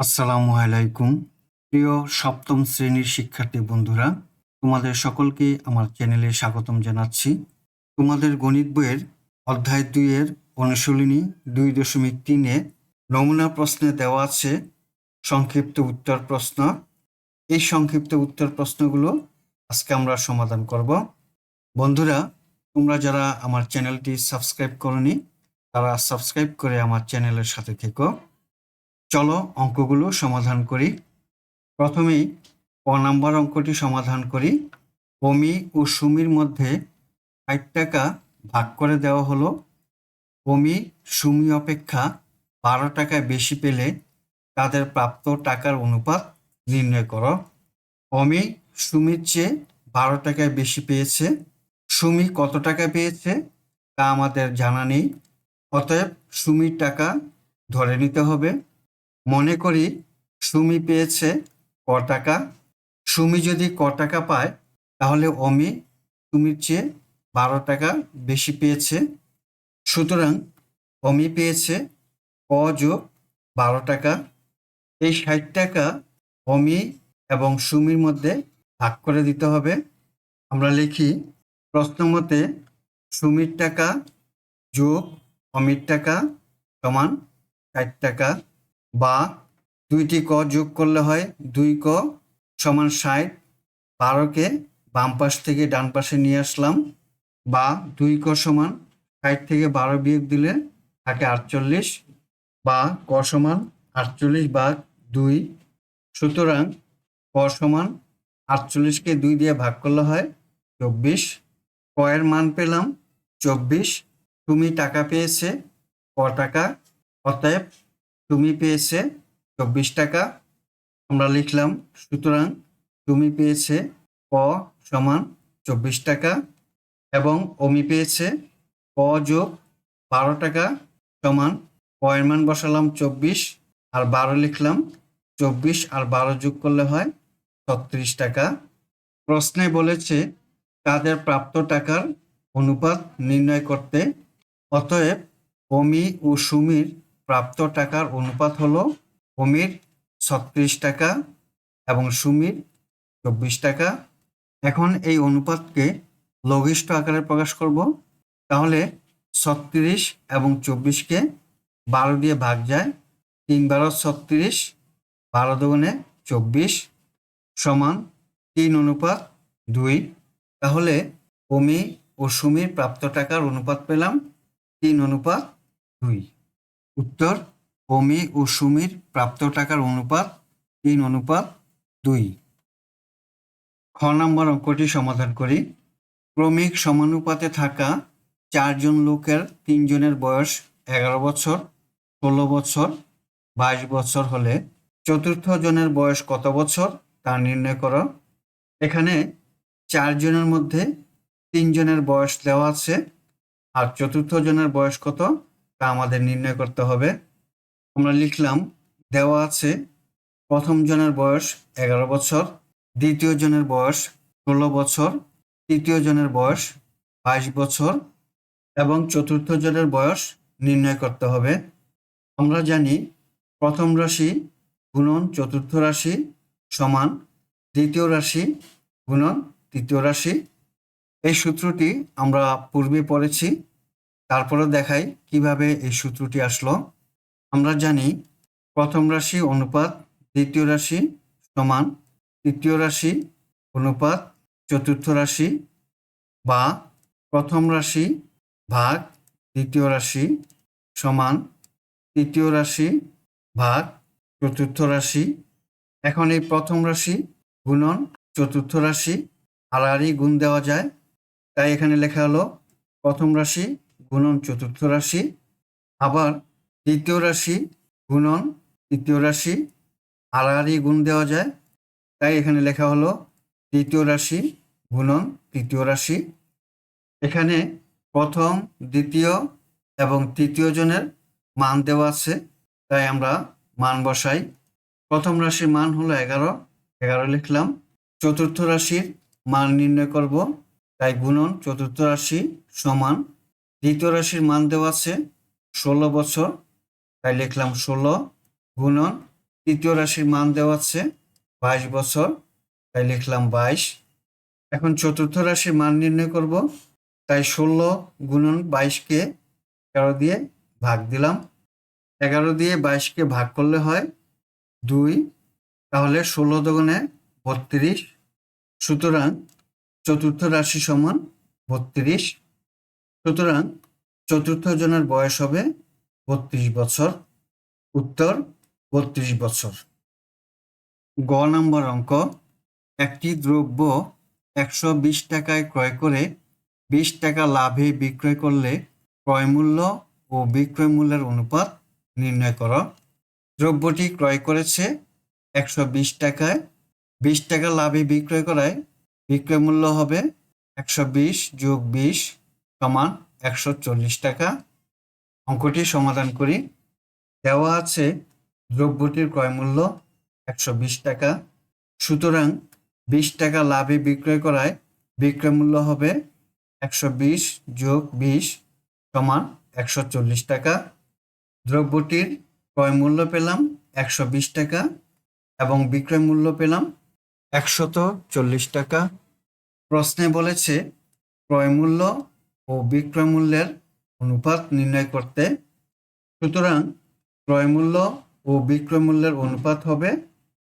আসসালামু আলাইকুম। প্রিয় সপ্তম শ্রেণীর শিক্ষার্থী বন্ধুরা, তোমাদের সকলকে আমার চ্যানেলে স্বাগতম জানাচ্ছি। তোমাদের গণিত বইয়ের অধ্যায় 2 এর অনুশীলনী 2.3 নমুনা প্রশ্নে দেওয়া আছে সংক্ষিপ্ত উত্তর প্রশ্ন। এই সংক্ষিপ্ত উত্তর প্রশ্নগুলো আজকে আমরা সমাধান করব। বন্ধুরা, তোমরা যারা আমার চ্যানেলটি সাবস্ক্রাইব করনি, তারা সাবস্ক্রাইব করে আমার চ্যানেলের সাথে থেকো। চলো অঙ্কগুলো সমাধান করি। প্রথমেই ক নাম্বার অঙ্কটি সমাধান করি। অমি ও সুমির মধ্যে ৬০ টাকা ভাগ করে দেওয়া হলো। অমি সুমি অপেক্ষা ১২ টাকায় বেশি পেলে তাদের প্রাপ্ত টাকার অনুপাত নির্ণয় করো। অমি সুমির চেয়ে ১২ টাকায় বেশি পেয়েছে। সুমি কত টাকা পেয়েছে তা আমাদের জানা নেই, অতএব সুমির টাকা ধরে নিতে হবে। মনে করি সুমি পেয়েছে ক টাকা। সুমি যদি ক টাকা পায়, তাহলে অমি সুমির চেয়ে ১২ টাকা বেশি পেয়েছে। সুতরাং অমি পেয়েছে ক যোগ ১২ টাকা। এই ৬০ টাকা অমি এবং সুমির মধ্যে ভাগ করে দিতে হবে। আমরা লিখি প্রশ্নমতে সুমির টাকা যোগ অমির টাকা সমান ৬০ টাকা, বা দুইটি ক যোগ করলে হয় 2 ক সমান ৬০। ১২কে বাম পাশ থেকে ডান পাশে নিয়ে আসলাম, বা 2 ক সমান ৬০ থেকে ১২ বিয়োগ দিলে থাকে ৪৮, বা ক সমান ৪৮ ভাগ 2। সুতরাং ক সমান ৪৮কে 2 দিয়ে ভাগ করলে হয় ২৪। ক এর মান পেলাম ২৪। তুমি টাকা পেয়েছে ক টাকা, অতএব তুমি পেয়েছে ২৪ টাকা। আমরা লিখলাম সুতরাং তুমি পেয়েছে ক সমান ২৪ টাকা, এবং অমি পেয়েছে ক যোগ ১২ টাকা সমান, ক এর মান বসালাম ২৪ আর ১২ লিখলাম। ২৪ আর ১২ যোগ করলে হয় ৩৬ টাকা। প্রশ্নে বলেছে তাদের প্রাপ্ত টাকার অনুপাত নির্ণয় করতে, অতএব অমি ও সুমির প্রাপ্ত টাকার অনুপাত হলো অমির ৩৬ টাকা এবং সুমির ২৪ টাকা। এখন এই অনুপাতকে লঘিষ্ঠ আকারে প্রকাশ করব। তাহলে ৩৬ এবং ২৪কে ১২ দিয়ে ভাগ যায়। ৩ × ৩৬, ১২ দুগুণে ২৪ সমান ৩:২। তাহলে অমি ও সুমির প্রাপ্ত টাকার অনুপাত পেলাম ৩:২। উত্তর: অমি ও সুমির প্রাপ্ত টাকার অনুপাত ৩:২। খ নম্বর অঙ্কটি সমাধান করি। ক্রমিক সমানুপাতে থাকা ৪ জন লোকের ৩ জনের বয়স ১১ বছর, ১৬ বছর, ২২ বছর হলে চতুর্থ জনের বয়স কত বছর তা নির্ণয় করো। এখানে ৪ জনের মধ্যে ৩ জনের বয়স দেওয়া আছে, আর চতুর্থ জনের বয়স কত তা আমাদের নির্ণয় করতে হবে। আমরা লিখলাম দেওয়া আছে প্রথম জনের বয়স ১১ বছর, দ্বিতীয় জনের বয়স ১৬ বছর, তৃতীয় জনের বয়স ২২ বছর এবং চতুর্থ জনের বয়স নির্ণয় করতে হবে। আমরা জানি প্রথম রাশি গুণন চতুর্থ রাশি সমান দ্বিতীয় রাশি গুণন তৃতীয় রাশি। এই সূত্রটি আমরা পূর্বে পড়েছি, তারপরে দেখাই কিভাবে এই সূত্রটি আসলো। আমরা জানি প্রথম রাশি অনুপাত দ্বিতীয় রাশি সমান তৃতীয় রাশি অনুপাত চতুর্থ রাশি, বা প্রথম রাশি ভাগ দ্বিতীয় রাশি সমান তৃতীয় রাশি ভাগ চতুর্থ রাশি। এখন এই প্রথম রাশি গুণন চতুর্থ রাশি আড়াআড়ি গুণ দেওয়া যায়, তাই এখানে লেখা হলো প্রথম রাশি গুণন চতুর্থ রাশি। আবার দ্বিতীয় রাশি গুণন তৃতীয় রাশি আড়াআড়ি গুণ দেওয়া যায়, তাই এখানে লেখা হলো তৃতীয় রাশি গুণন তৃতীয় রাশি। এখানে প্রথম, দ্বিতীয় এবং তৃতীয় জনের মান দেওয়া আছে, তাই আমরা মান বসাই। প্রথম রাশির মান হলো ১১, ১১ লিখলাম। চতুর্থ রাশির মান নির্ণয় করব, তাই গুণন চতুর্থ রাশি সমান দ্বিতীয় রাশির মান দেওয়া আছে ১৬ বছর, তাই লিখলাম ১৬ গুণন তৃতীয় রাশির মান দেওয়া আছে 22 বছর, তাই লিখলাম 22। এখন চতুর্থ রাশির মান নির্ণয় করব, তাই 16 গুণন 22-কে 11 দিয়ে ভাগ দিলাম। 11 দিয়ে 22-কে ভাগ করলে হয় 2, তাহলে 16 দুগুণে 32। সুতরাং চতুর্থ রাশি সমান 32। সুতরাং চতুর্থ জনের বয়স হবে 32 বছর। উত্তর 32 বছর। গ নম্বর অঙ্ক, একটি দ্রব্য 120 টাকায় ক্রয় করে 20 টাকা লাভে বিক্রয় করলে ক্রয় মূল্য ও বিক্রয় মূল্যের অনুপাত নির্ণয় করো। দ্রব্যটি ক্রয় করেছে 120 টাকায়, 20 টাকা লাভে বিক্রয় করায় বিক্রয় মূল্য হবে 120 যোগ 20 সমান 140 টাকা। অঙ্কটি সমাধান করি। দেওয়া আছে দ্রব্যটির ক্রয় মূল্য 120 টাকা, সুতরাং 20 টাকা লাভে বিক্রয় করায় বিক্রয় মূল্য হবে 120 যোগ 20 সমান 140 টাকা। দ্রব্যটির ক্রয় মূল্য পেলাম 120 টাকা এবং বিক্রয় মূল্য পেলাম 140 টাকা। প্রশ্নে বলেছে ক্রয় মূল্য ও বিক্রয় মূল্যের অনুপাত নির্ণয় করতে। সুতরাং ক্রয় মূল্য ও বিক্রয় মূল্যের অনুপাত হবে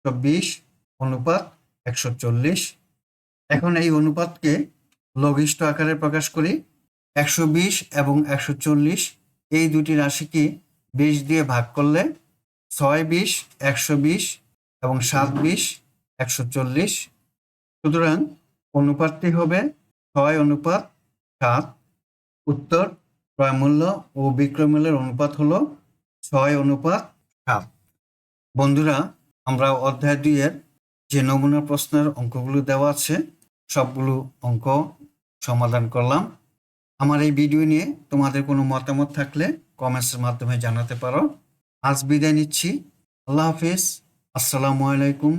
120 অনুপাত 140। এখন এই অনুপাতকে লঘিষ্ঠ আকারে প্রকাশ করি। 120 এবং 140 এই দুটি রাশিকে 20 দিয়ে ভাগ করলে 6-20 120 এবং 7-20 140। সুতরাং অনুপাতটি হবে 6:7। উত্তর, ক্রয় মূল্য ও বিক্রয় মূল্যের অনুপাত হলো 6:7। বন্ধুরা, আমরা অধ্যায় 2-এর যে নমুনা প্রশ্নের অঙ্কগুলো দেওয়া আছে সবগুলো অঙ্ক সমাধান করলাম। আমার এই ভিডিও নিয়ে তোমাদের কোনো মতামত থাকলে কমেন্টসের মাধ্যমে জানাতে পারো। আজ বিদায় নিচ্ছি। আল্লাহ হাফিজ। আসসালামু আলাইকুম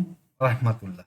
রাহমাতুল্লাহ।